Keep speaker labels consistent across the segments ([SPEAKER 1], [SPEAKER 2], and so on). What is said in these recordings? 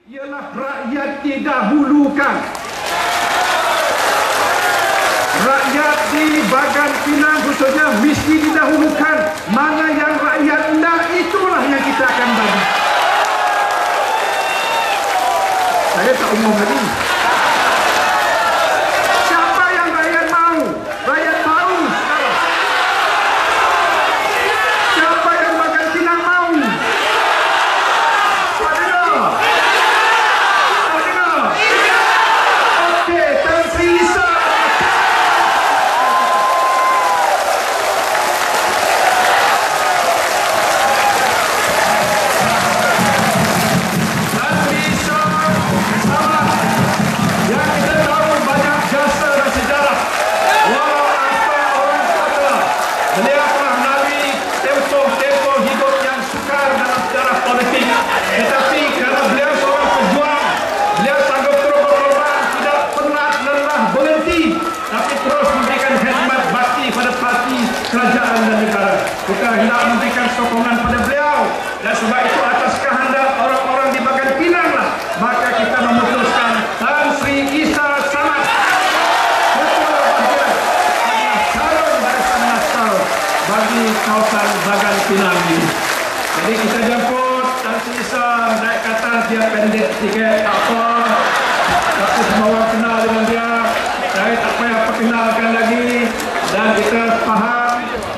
[SPEAKER 1] ialah rakyat didahulukan. Rakyat di Bagan Pinang khususnya mesti didahulukan. Mana yang rakyat nak, itulah yang kita akan bagi. Saya tak umum lagi. Siapa yang rakyat mahu? Rakyat mahu sekarang. Siapa yang Bagan Pinang mahu? Okey, Tan Sri Isa. Kerajaan dan negara. Kita hendak memberikan sokongan pada beliau, dan sebab itu atas kehendak orang-orang di Bagan Pinang lah, maka kita memutuskan Tan Sri Isa Samad ketua bahagian adalah calon Barisan Nasional bagi kawasan Bagan Pinang ini. Jadi kita jemput Tan Sri Isa, naik kata dia pendek sikit, tak apa, tapi semua orang kenal dengan dia. Saya tak payah perkenalkan lagi, dan kita faham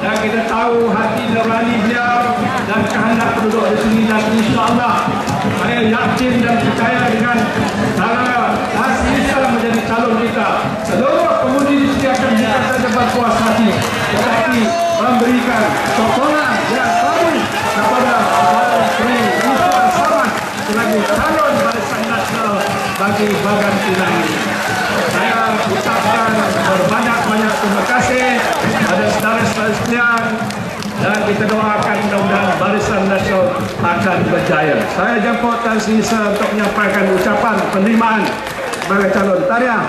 [SPEAKER 1] dan kita tahu hati nurani beliau dan kehendak penduduk di sini, dan insya-Allah saya yakin dan percaya dengan cara Tan Sri Isa menjadi calon kita. Seluruh pengundi di sini akan bukan saja berpuas hati, tetapi memberikan sokongan yang penuh kepada Tan Sri Isa Samad sebagai calon Barisan Nasional bagi Bagan Pinang ini. Saya ucapkan berbanyak-banyak terima kasih pada saudara-saudara sekalian, dan kita doakan mudah-mudahan Barisan Nasional akan berjaya. Saya jemput Tan Sri Isa untuk menyampaikan ucapan penerimaan sebagai calon. Tahniah.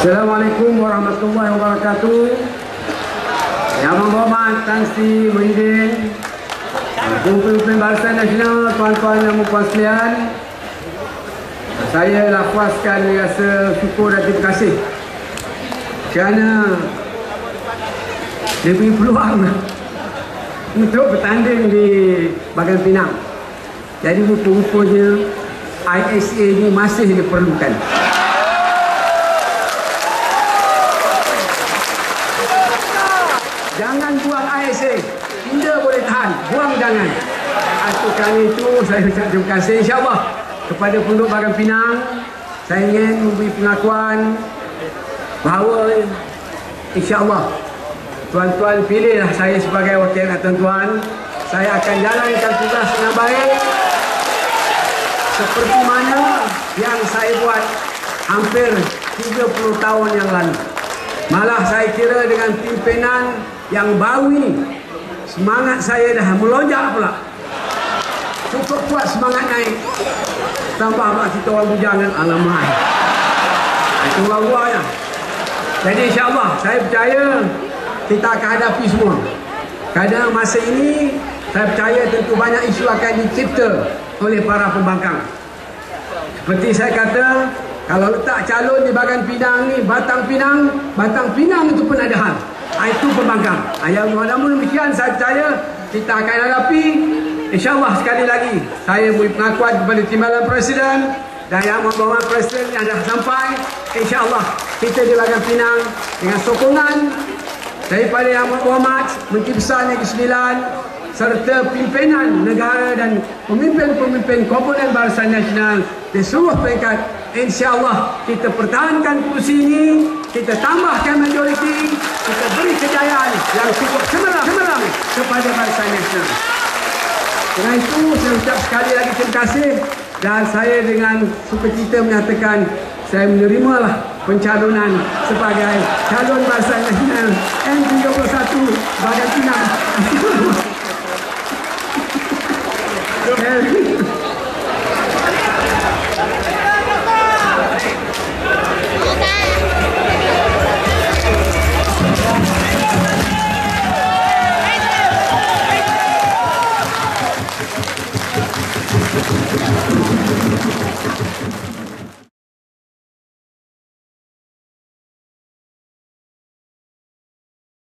[SPEAKER 2] Assalamualaikum warahmatullahi wabarakatuh. Yang berhormat Tan Sri Muhyiddin, Pemimpin Barisan Nasional, tuan-tuan dan puan sekalian, saya lafazkan rasa syukur dan terima kasih kerana diberi peluang untuk bertanding di Bagan Pinang. Jadi rupa-rupanya ISA ini masih diperlukan. Jangan buang ISA, Anda boleh tahan, buang jangan. Kerana itu saya ucap terima kasih insya-Allah kepada penduduk Bagan Pinang. Saya ingin memberi pengakuan bahawa insya-Allah tuan-tuan pilihlah saya sebagai wakil tuan-tuan. Saya akan jalankan tugas dengan baik seperti mana yang saya buat hampir 30 tahun yang lalu. Malah saya kira dengan pimpinan yang baru ini, semangat saya dah melonjak pula. Cukup kuat semangat naik. Tambah pula kita orang bujangan, alamak. Itu orang luarnya. Jadi insya-Allah saya percaya kita akan hadapi semua. Kerana masa ini saya percaya tentu banyak isu akan dicipta oleh para pembangkang. Seperti saya kata, kalau letak calon di Bagan Pinang ni, Batang Pinang itu pun ada hal. Itu pembangkang. Yang namun demikian saya percaya kita akan hadapi. InsyaAllah sekali lagi saya beri pengakuan kepada Timbalan Presiden dan Yang Berhormat Presiden yang dah sampai. InsyaAllah kita di Bagan Pinang dengan sokongan daripada Yang Berhormat Menteri Besar Negeri Sembilan serta pimpinan negara dan pemimpin-pemimpin komponen Barisan Nasional di seluruh peringkat, insya-Allah kita pertahankan kursi ini, kita tambahkan majoriti, kita beri kejayaan yang cukup cemerlang kepada Barisan Nasional. Dengan itu saya ucap sekali lagi terima kasih, dan saya dengan sukacita menyatakan saya menerimalah pencalonan sebagai calon Barisan Nasional N31 Bagan Pinang.